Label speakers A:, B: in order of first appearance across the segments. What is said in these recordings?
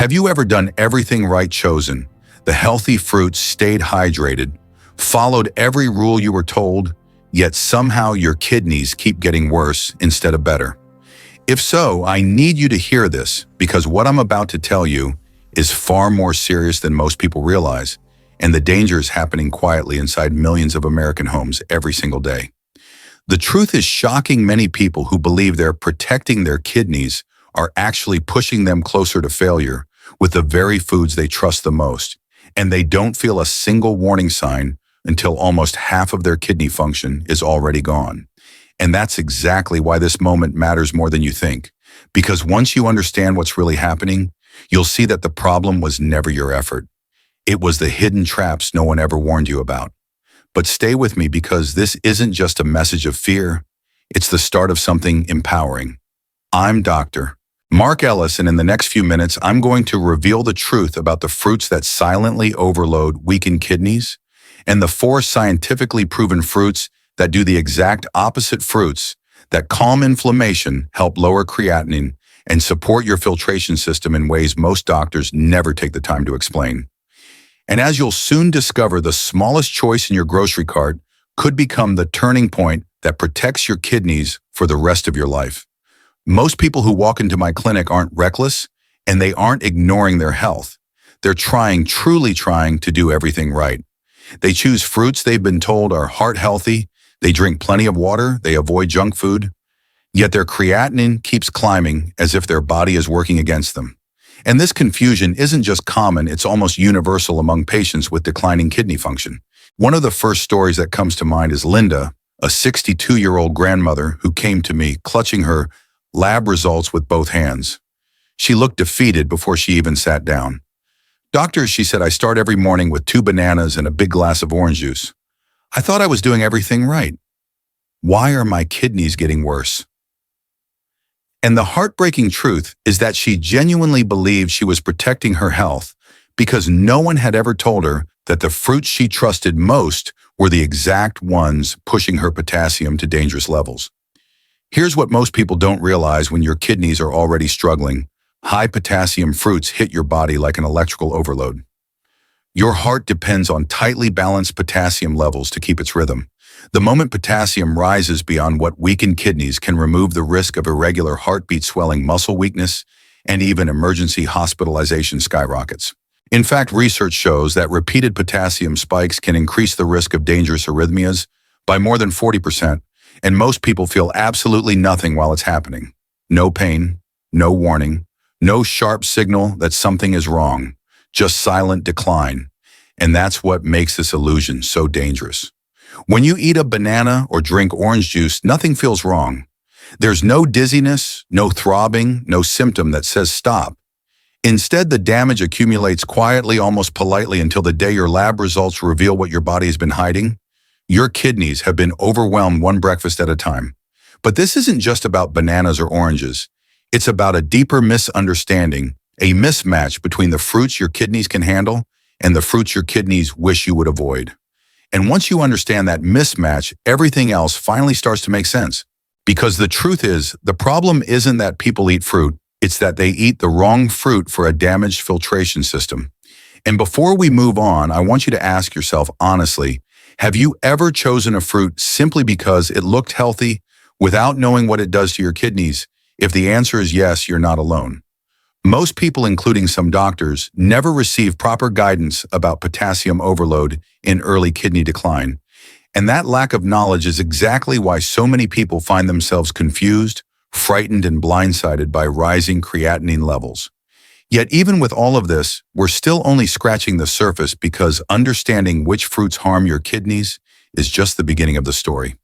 A: Have you ever done everything right, chosen the healthy fruits, stayed hydrated, followed every rule you were told, yet somehow your kidneys keep getting worse instead of better? If so, I need you to hear this, because what I'm about to tell you is far more serious than most people realize, and the danger is happening quietly inside millions of American homes every single day. The truth is shocking. Many people who believe they're protecting their kidneys are actually pushing them closer to failure with the very foods they trust the most, and they don't feel a single warning sign until almost half of their kidney function is already gone. And that's exactly why this moment matters more than you think, because once you understand what's really happening, you'll see that the problem was never your effort. It was the hidden traps no one ever warned you about. But stay with me, because this isn't just a message of fear, it's the start of something empowering. I'm Dr. Mark Ellis, and in the next few minutes, I'm going to reveal the truth about the fruits that silently overload weakened kidneys, and the 4 scientifically proven fruits that do the exact opposite: fruits that calm inflammation, help lower creatinine, and support your filtration system in ways most doctors never take the time to explain. And as you'll soon discover, the smallest choice in your grocery cart could become the turning point that protects your kidneys for the rest of your life. Most people who walk into my clinic aren't reckless, and they aren't ignoring their health. They're truly trying to do everything right. They choose fruits they've been told are heart healthy, they drink plenty of water, they avoid junk food, yet their creatinine keeps climbing as if their body is working against them. And this confusion isn't just common, it's almost universal among patients with declining kidney function. One of the first stories that comes to mind is Linda, a 62-year-old grandmother who came to me clutching her lab results with both hands. She looked defeated before she even sat down. "Doctor," she said, "I start every morning with 2 bananas and a big glass of orange juice. I thought I was doing everything right. Why are my kidneys getting worse?" And the heartbreaking truth is that she genuinely believed she was protecting her health because no one had ever told her that the fruits she trusted most were the exact ones pushing her potassium to dangerous levels. Here's what most people don't realize: when your kidneys are already struggling, high potassium fruits hit your body like an electrical overload. Your heart depends on tightly balanced potassium levels to keep its rhythm. The moment potassium rises beyond what weakened kidneys can remove, the risk of irregular heartbeat, swelling, muscle weakness, and even emergency hospitalization skyrockets. In fact, research shows that repeated potassium spikes can increase the risk of dangerous arrhythmias by more than 40%, and most people feel absolutely nothing while it's happening. No pain, no warning, no sharp signal that something is wrong, just silent decline. And that's what makes this illusion so dangerous. When you eat a banana or drink orange juice, nothing feels wrong. There's no dizziness, no throbbing, no symptom that says stop. Instead, the damage accumulates quietly, almost politely, until the day your lab results reveal what your body has been hiding. Your kidneys have been overwhelmed one breakfast at a time. But this isn't just about bananas or oranges. It's about a deeper misunderstanding, a mismatch between the fruits your kidneys can handle and the fruits your kidneys wish you would avoid. And once you understand that mismatch, everything else finally starts to make sense. Because the truth is, the problem isn't that people eat fruit, it's that they eat the wrong fruit for a damaged filtration system. And before we move on, I want you to ask yourself honestly, have you ever chosen a fruit simply because it looked healthy without knowing what it does to your kidneys? If the answer is yes, you're not alone. Most people, including some doctors, never receive proper guidance about potassium overload in early kidney decline. And that lack of knowledge is exactly why so many people find themselves confused, frightened, and blindsided by rising creatinine levels. Yet even with all of this, we're still only scratching the surface, because understanding which fruits harm your kidneys is just the beginning of the story.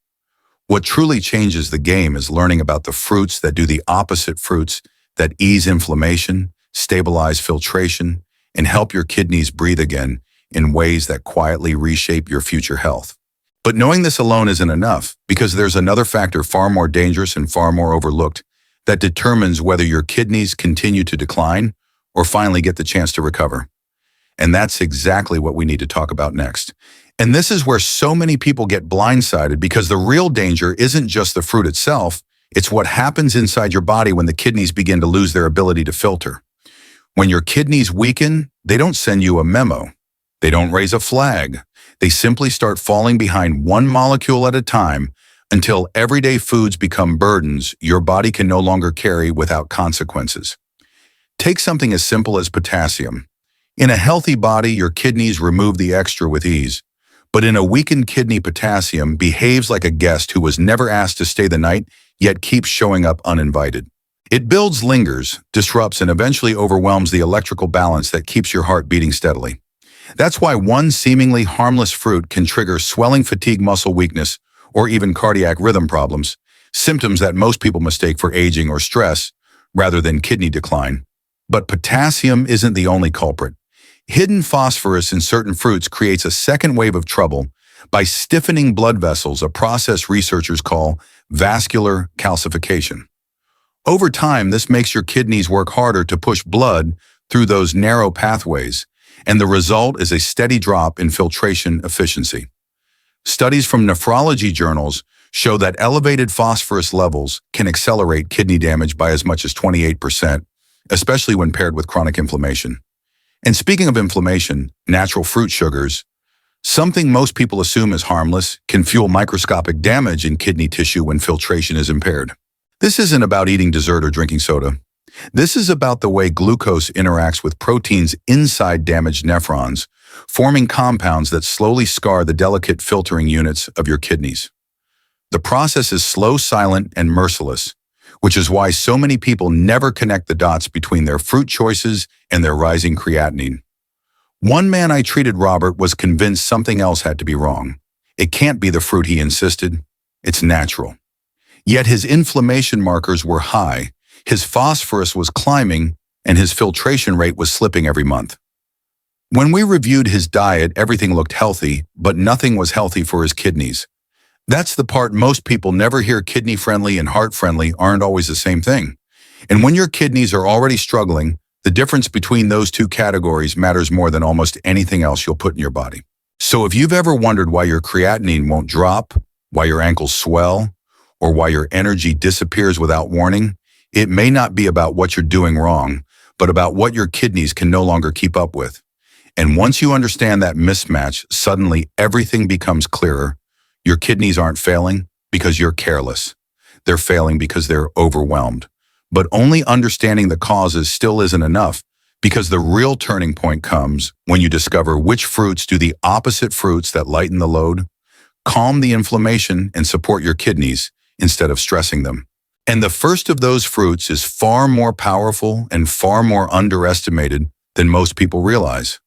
A: What truly changes the game is learning about the fruits that do the opposite: fruits that ease inflammation, stabilize filtration, and help your kidneys breathe again in ways that quietly reshape your future health. But knowing this alone isn't enough, because there's another factor far more dangerous and far more overlooked that determines whether your kidneys continue to decline or finally get the chance to recover. And that's exactly what we need to talk about next. And this is where so many people get blindsided, because the real danger isn't just the fruit itself, it's what happens inside your body when the kidneys begin to lose their ability to filter. When your kidneys weaken, they don't send you a memo. They don't raise a flag. They simply start falling behind one molecule at a time until everyday foods become burdens your body can no longer carry without consequences. Take something as simple as potassium. In a healthy body, your kidneys remove the extra with ease. But in a weakened kidney, potassium behaves like a guest who was never asked to stay the night, yet keeps showing up uninvited. It builds, lingers, disrupts, and eventually overwhelms the electrical balance that keeps your heart beating steadily. That's why one seemingly harmless fruit can trigger swelling, fatigue, muscle weakness, or even cardiac rhythm problems, symptoms that most people mistake for aging or stress rather than kidney decline. But potassium isn't the only culprit. Hidden phosphorus in certain fruits creates a second wave of trouble by stiffening blood vessels, a process researchers call vascular calcification. Over time, this makes your kidneys work harder to push blood through those narrow pathways, and the result is a steady drop in filtration efficiency. Studies from nephrology journals show that elevated phosphorus levels can accelerate kidney damage by as much as 28%, especially when paired with chronic inflammation. And speaking of inflammation, natural fruit sugars, something most people assume is harmless, can fuel microscopic damage in kidney tissue when filtration is impaired. This isn't about eating dessert or drinking soda. This is about the way glucose interacts with proteins inside damaged nephrons, forming compounds that slowly scar the delicate filtering units of your kidneys. The process is slow, silent, and merciless, which is why so many people never connect the dots between their fruit choices and their rising creatinine. One man I treated, Robert, was convinced something else had to be wrong. It can't be the fruit, he insisted. It's natural. Yet his inflammation markers were high, his phosphorus was climbing, and his filtration rate was slipping every month. When we reviewed his diet, everything looked healthy, but nothing was healthy for his kidneys. That's the part most people never hear. Kidney-friendly and heart-friendly aren't always the same thing. And when your kidneys are already struggling, the difference between those two categories matters more than almost anything else you'll put in your body. So if you've ever wondered why your creatinine won't drop, why your ankles swell, or why your energy disappears without warning, it may not be about what you're doing wrong, but about what your kidneys can no longer keep up with. And once you understand that mismatch, suddenly everything becomes clearer. Your kidneys aren't failing because you're careless. They're failing because they're overwhelmed. But only understanding the causes still isn't enough, because the real turning point comes when you discover which fruits do the opposite fruits that lighten the load, calm the inflammation, and support your kidneys instead of stressing them. And the first of those fruits is far more powerful and far more underestimated than most people realize.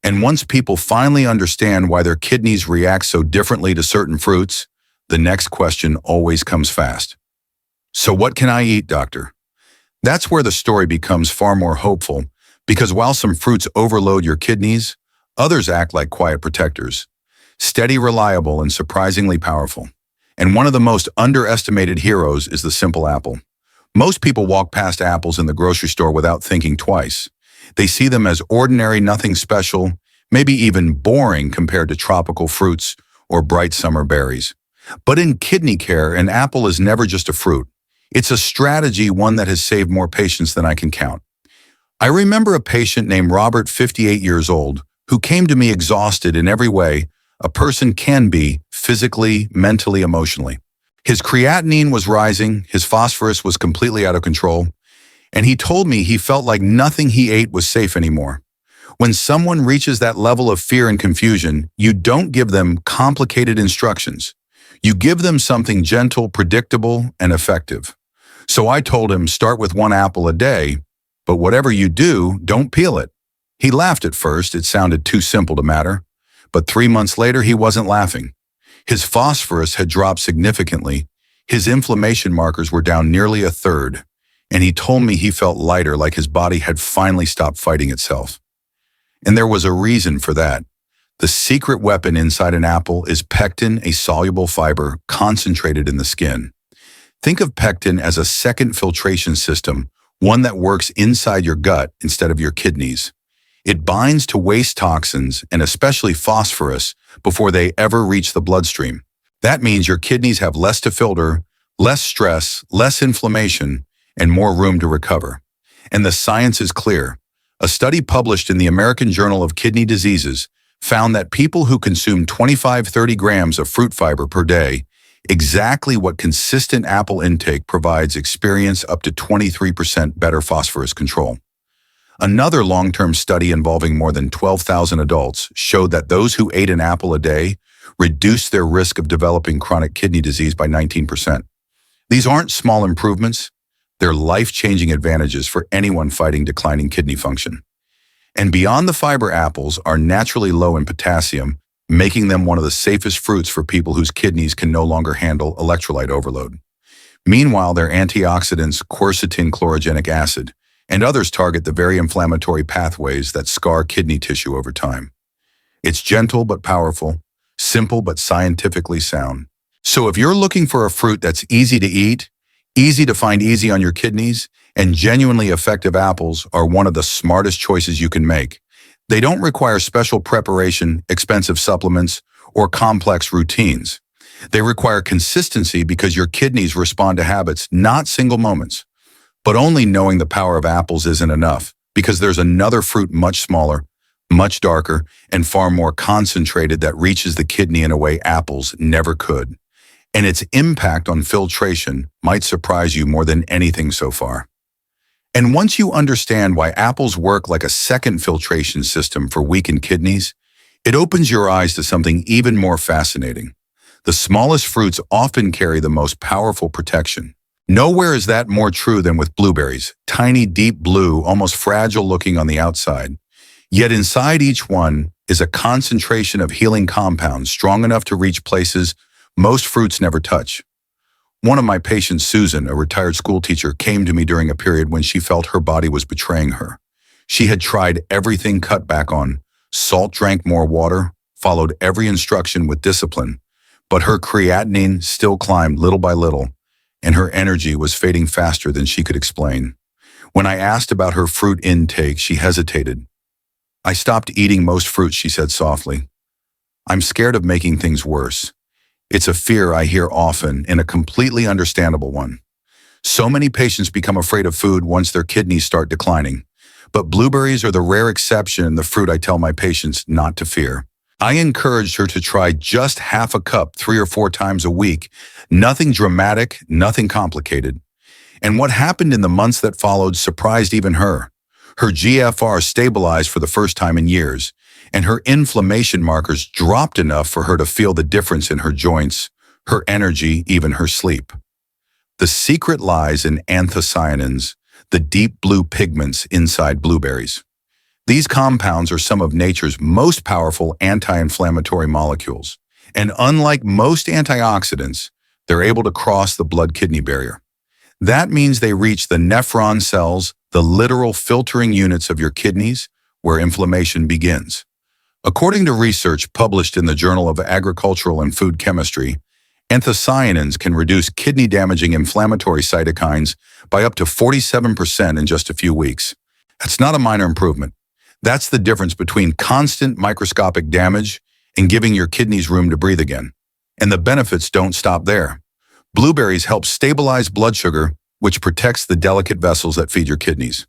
A: And once people finally understand why their kidneys react so differently to certain fruits, the next question always comes fast. So what can I eat, doctor? That's where the story becomes far more hopeful, because while some fruits overload your kidneys, others act like quiet protectors, steady, reliable, and surprisingly powerful. And one of the most underestimated heroes is the simple apple. Most people walk past apples in the grocery store without thinking twice. They see them as ordinary, nothing special, maybe even boring compared to tropical fruits or bright summer berries. But in kidney care, an apple is never just a fruit. It's a strategy, one that has saved more patients than I can count. I remember a patient named Robert, 58 years old, who came to me exhausted in every way a person can be, physically, mentally, emotionally. His creatinine was rising, his phosphorus was completely out of control, and he told me he felt like nothing he ate was safe anymore. When someone reaches that level of fear and confusion, you don't give them complicated instructions. You give them something gentle, predictable, and effective. So I told him, start with 1 apple a day, but whatever you do, don't peel it. He laughed at first. It sounded too simple to matter. But 3 months later, he wasn't laughing. His phosphorus had dropped significantly. His inflammation markers were down nearly 1/3. And he told me he felt lighter, like his body had finally stopped fighting itself. And there was a reason for that. The secret weapon inside an apple is pectin, a soluble fiber concentrated in the skin. Think of pectin as a second filtration system, one that works inside your gut instead of your kidneys. It binds to waste toxins, and especially phosphorus, before they ever reach the bloodstream. That means your kidneys have less to filter, less stress, less inflammation, and more room to recover. And the science is clear. A study published in the American Journal of Kidney Diseases found that people who consume 25-30 grams of fruit fiber per day, exactly what consistent apple intake provides, experience up to 23% better phosphorus control. Another long-term study involving more than 12,000 adults showed that those who ate an apple a day reduced their risk of developing chronic kidney disease by 19%. These aren't small improvements, they're life-changing advantages for anyone fighting declining kidney function. And beyond the fiber, apples are naturally low in potassium, making them one of the safest fruits for people whose kidneys can no longer handle electrolyte overload. Meanwhile, their antioxidants, quercetin, chlorogenic acid, and others target the very inflammatory pathways that scar kidney tissue over time. It's gentle but powerful, simple but scientifically sound. So if you're looking for a fruit that's easy to eat, easy to find easy on your kidneys, and genuinely effective, apples are one of the smartest choices you can make. They don't require special preparation, expensive supplements, or complex routines. They require consistency because your kidneys respond to habits, not single moments. But only knowing the power of apples isn't enough, because there's another fruit much smaller, much darker, and far more concentrated that reaches the kidney in a way apples never could. And its impact on filtration might surprise you more than anything so far. And once you understand why apples work like a second filtration system for weakened kidneys, it opens your eyes to something even more fascinating. The smallest fruits often carry the most powerful protection. Nowhere is that more true than with blueberries, tiny, deep blue, almost fragile looking on the outside. Yet inside each one is a concentration of healing compounds strong enough to reach places most fruits never touch. One of my patients, Susan, a retired school teacher, came to me during a period when she felt her body was betraying her. She had tried everything, cut back on salt, drank more water, followed every instruction with discipline, but her creatinine still climbed little by little, and her energy was fading faster than she could explain. When I asked about her fruit intake, she hesitated. "I stopped eating most fruits," she said softly. "I'm scared of making things worse." It's a fear I hear often, and a completely understandable one. So many patients become afraid of food once their kidneys start declining. But blueberries are the rare exception, the fruit I tell my patients not to fear. I encouraged her to try just half a cup 3 or 4 times a week. Nothing dramatic, nothing complicated. And what happened in the months that followed surprised even her. Her GFR stabilized for the first time in years, and her inflammation markers dropped enough for her to feel the difference in her joints, her energy, even her sleep. The secret lies in anthocyanins, the deep blue pigments inside blueberries. These compounds are some of nature's most powerful anti-inflammatory molecules, and unlike most antioxidants, they're able to cross the blood-kidney barrier. That means they reach the nephron cells, the literal filtering units of your kidneys, where inflammation begins. According to research published in the Journal of Agricultural and Food Chemistry, anthocyanins can reduce kidney-damaging inflammatory cytokines by up to 47% in just a few weeks. That's not a minor improvement. That's the difference between constant microscopic damage and giving your kidneys room to breathe again. And the benefits don't stop there. Blueberries help stabilize blood sugar, which protects the delicate vessels that feed your kidneys.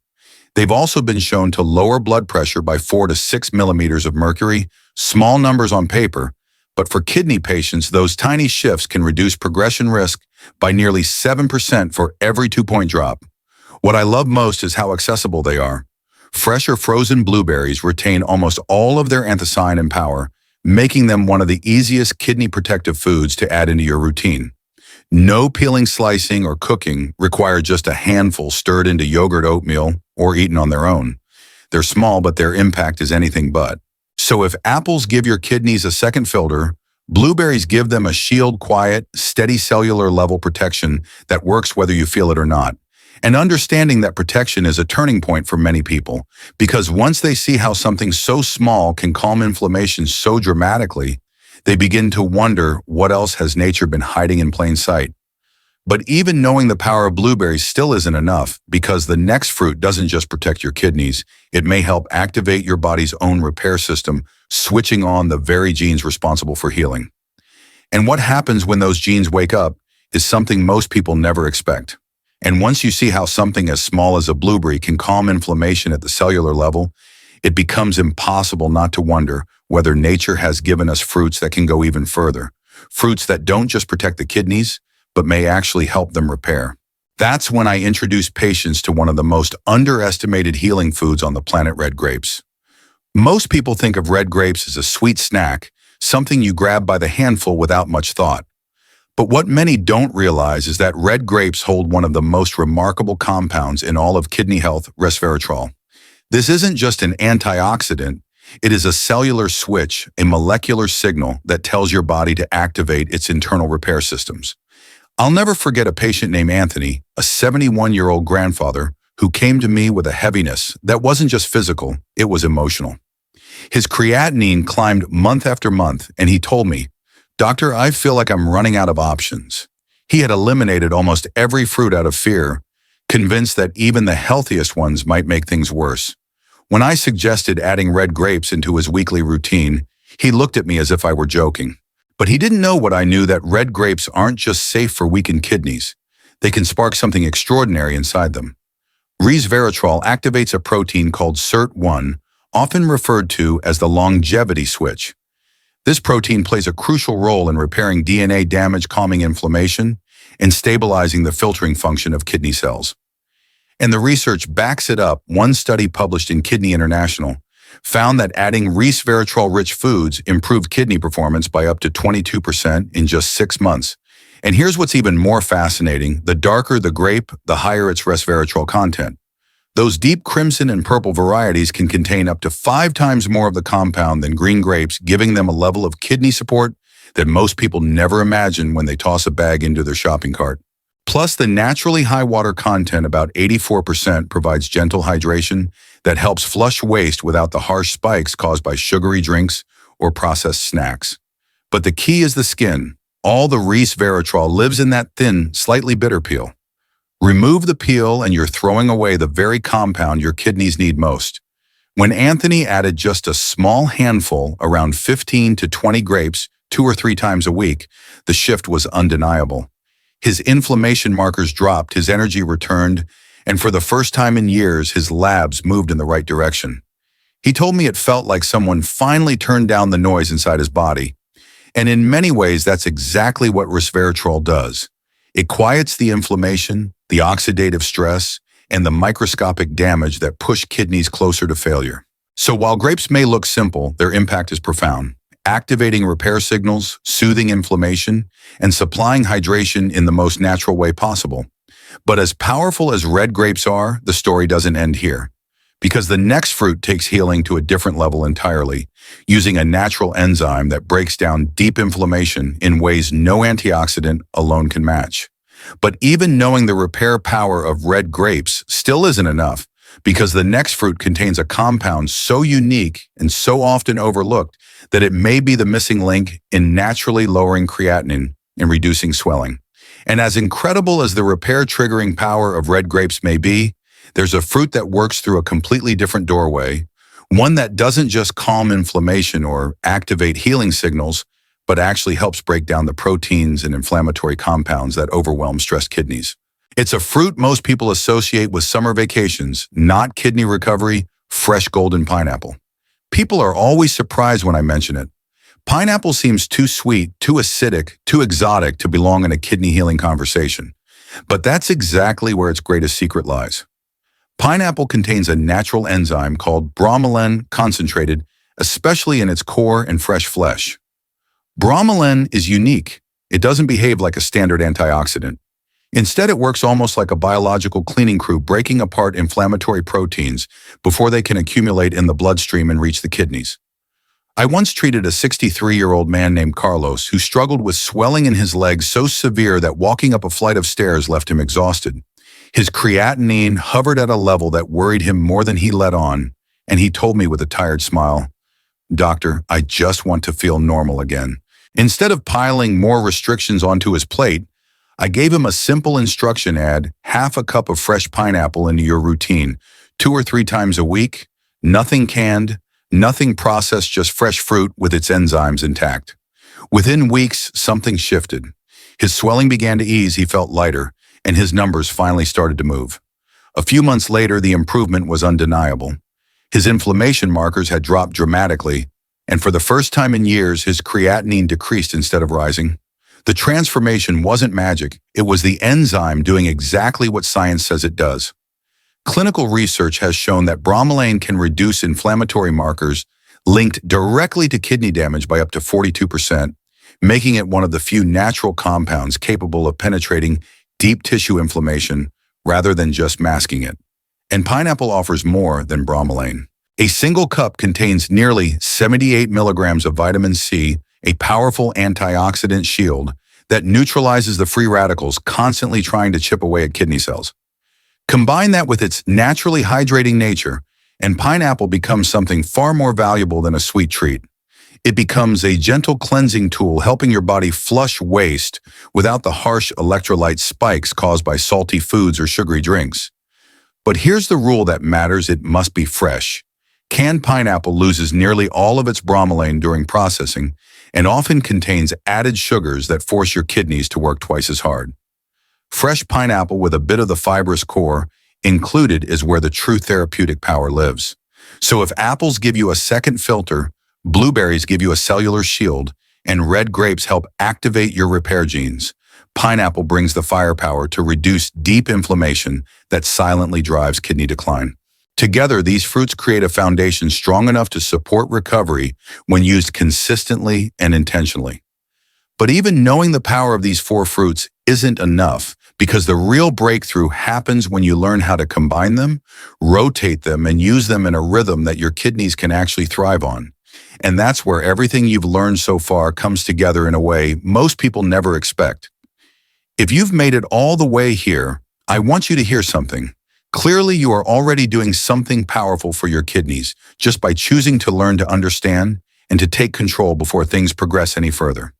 A: They've also been shown to lower blood pressure by 4 to 6 millimeters of mercury, small numbers on paper, but for kidney patients, those tiny shifts can reduce progression risk by nearly 7% for every 2-point drop. What I love most is how accessible they are. Fresh or frozen blueberries retain almost all of their anthocyanin power, making them one of the easiest kidney protective foods to add into your routine. No peeling, slicing, or cooking, require just a handful stirred into yogurt, oatmeal, or eaten on their own. They're small, but their impact is anything but. So if apples give your kidneys a second filter, blueberries give them a shield, quiet, steady cellular level protection that works whether you feel it or not. And understanding that protection is a turning point for many people, because once they see how something so small can calm inflammation so dramatically, they begin to wonder what else has nature been hiding in plain sight. But even knowing the power of blueberries still isn't enough, because the next fruit doesn't just protect your kidneys, it may help activate your body's own repair system, switching on the very genes responsible for healing. And what happens when those genes wake up is something most people never expect. And once you see how something as small as a blueberry can calm inflammation at the cellular level, it becomes impossible not to wonder whether nature has given us fruits that can go even further. Fruits that don't just protect the kidneys, but may actually help them repair. That's when I introduce patients to one of the most underestimated healing foods on the planet, red grapes. Most people think of red grapes as a sweet snack, something you grab by the handful without much thought. But what many don't realize is that red grapes hold one of the most remarkable compounds in all of kidney health, resveratrol. This isn't just an antioxidant, it is a cellular switch, a molecular signal that tells your body to activate its internal repair systems. I'll never forget a patient named Anthony, a 71-year-old grandfather, who came to me with a heaviness that wasn't just physical, it was emotional. His creatinine climbed month after month, and he told me, "Doctor, I feel like I'm running out of options." He had eliminated almost every fruit out of fear, convinced that even the healthiest ones might make things worse. When I suggested adding red grapes into his weekly routine, he looked at me as if I were joking. But he didn't know what I knew, that red grapes aren't just safe for weakened kidneys. They can spark something extraordinary inside them. Resveratrol activates a protein called SIRT1, often referred to as the longevity switch. This protein plays a crucial role in repairing DNA damage, calming inflammation, and stabilizing the filtering function of kidney cells. And the research backs it up. One study published in Kidney International found that adding resveratrol-rich foods improved kidney performance by up to 22% in just 6 months. And here's what's even more fascinating: the darker the grape, the higher its resveratrol content. Those deep crimson and purple varieties can contain up to 5 times more of the compound than green grapes, giving them a level of kidney support that most people never imagine when they toss a bag into their shopping cart. Plus, the naturally high water content, about 84%, provides gentle hydration that helps flush waste without the harsh spikes caused by sugary drinks or processed snacks. But the key is the skin. All the resveratrol lives in that thin, slightly bitter peel. Remove the peel and you're throwing away the very compound your kidneys need most. When Anthony added just a small handful, around 15 to 20 grapes, 2 or 3 times a week, the shift was undeniable. His inflammation markers dropped, his energy returned, and for the first time in years, his labs moved in the right direction. He told me it felt like someone finally turned down the noise inside his body. And in many ways, that's exactly what resveratrol does. It quiets the inflammation, the oxidative stress, and the microscopic damage that push kidneys closer to failure. So while grapes may look simple, their impact is profound, activating repair signals, soothing inflammation, and supplying hydration in the most natural way possible. But as powerful as red grapes are, the story doesn't end here. Because the next fruit takes healing to a different level entirely, using a natural enzyme that breaks down deep inflammation in ways no antioxidant alone can match. But even knowing the repair power of red grapes still isn't enough, because the next fruit contains a compound so unique and so often overlooked that it may be the missing link in naturally lowering creatinine and reducing swelling. And as incredible as the repair-triggering power of red grapes may be, there's a fruit that works through a completely different doorway, one that doesn't just calm inflammation or activate healing signals, but actually helps break down the proteins and inflammatory compounds that overwhelm stressed kidneys. It's a fruit most people associate with summer vacations, not kidney recovery: fresh golden pineapple. People are always surprised when I mention it. Pineapple seems too sweet, too acidic, too exotic to belong in a kidney healing conversation. But that's exactly where its greatest secret lies. Pineapple contains a natural enzyme called bromelain concentrated, especially in its core and fresh flesh. Bromelain is unique. It doesn't behave like a standard antioxidant. Instead, it works almost like a biological cleaning crew, breaking apart inflammatory proteins before they can accumulate in the bloodstream and reach the kidneys. I once treated a 63-year-old man named Carlos who struggled with swelling in his legs so severe that walking up a flight of stairs left him exhausted. His creatinine hovered at a level that worried him more than he let on, and he told me with a tired smile, "Doctor, I just want to feel normal again." Instead of piling more restrictions onto his plate, I gave him a simple instruction: add half a cup of fresh pineapple into your routine, 2 or 3 times a week, nothing canned, nothing processed, just fresh fruit with its enzymes intact. Within weeks, something shifted. His swelling began to ease, he felt lighter, and his numbers finally started to move. A few months later, the improvement was undeniable. His inflammation markers had dropped dramatically, and for the first time in years, his creatinine decreased instead of rising. The transformation wasn't magic, it was the enzyme doing exactly what science says it does. Clinical research has shown that bromelain can reduce inflammatory markers linked directly to kidney damage by up to 42%, making it one of the few natural compounds capable of penetrating deep tissue inflammation rather than just masking it. And pineapple offers more than bromelain. A single cup contains nearly 78 milligrams of vitamin C, a powerful antioxidant shield that neutralizes the free radicals constantly trying to chip away at kidney cells. Combine that with its naturally hydrating nature, and pineapple becomes something far more valuable than a sweet treat. It becomes a gentle cleansing tool helping your body flush waste without the harsh electrolyte spikes caused by salty foods or sugary drinks. But here's the rule that matters: it must be fresh. Canned pineapple loses nearly all of its bromelain during processing and often contains added sugars that force your kidneys to work twice as hard. Fresh pineapple with a bit of the fibrous core included is where the true therapeutic power lives. So if apples give you a second filter, blueberries give you a cellular shield, and red grapes help activate your repair genes, pineapple brings the firepower to reduce deep inflammation that silently drives kidney decline. Together, these fruits create a foundation strong enough to support recovery when used consistently and intentionally. But even knowing the power of these four fruits isn't enough, because the real breakthrough happens when you learn how to combine them, rotate them, and use them in a rhythm that your kidneys can actually thrive on. And that's where everything you've learned so far comes together in a way most people never expect. If you've made it all the way here, I want you to hear something. Clearly, you are already doing something powerful for your kidneys just by choosing to learn to understand and to take control before things progress any further.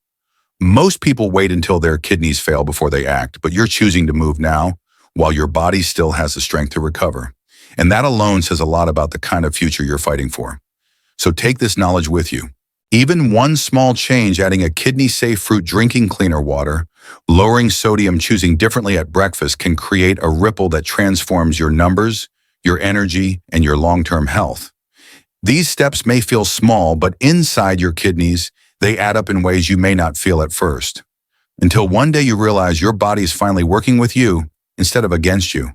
A: Most people wait until their kidneys fail before they act, but you're choosing to move now while your body still has the strength to recover. And that alone says a lot about the kind of future you're fighting for. So take this knowledge with you. Even one small change, adding a kidney-safe fruit, drinking cleaner water, lowering sodium, choosing differently at breakfast, can create a ripple that transforms your numbers, your energy, and your long-term health. These steps may feel small, but inside your kidneys, they add up in ways you may not feel at first. Until one day you realize your body is finally working with you instead of against you.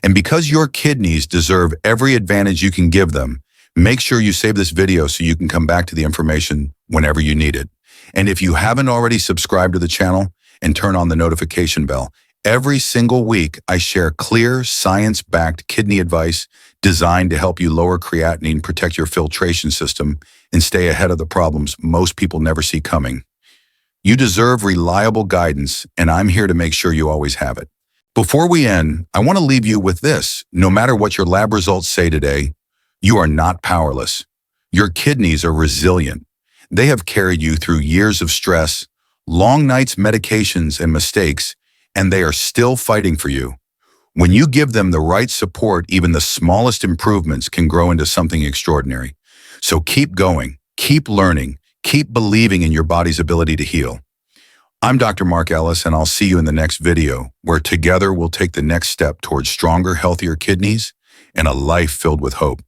A: And because your kidneys deserve every advantage you can give them, make sure you save this video so you can come back to the information whenever you need it. And if you haven't already subscribed to the channel and turn on the notification bell, every single week I share clear, science-backed kidney advice designed to help you lower creatinine, protect your filtration system, and stay ahead of the problems most people never see coming. You deserve reliable guidance, and I'm here to make sure you always have it. Before we end, I want to leave you with this. No matter what your lab results say today, you are not powerless. Your kidneys are resilient. They have carried you through years of stress, long nights, medications, and mistakes, and they are still fighting for you. When you give them the right support, even the smallest improvements can grow into something extraordinary. So keep going, keep learning, keep believing in your body's ability to heal. I'm Dr. Mark Ellis, and I'll see you in the next video, where together we'll take the next step towards stronger, healthier kidneys and a life filled with hope.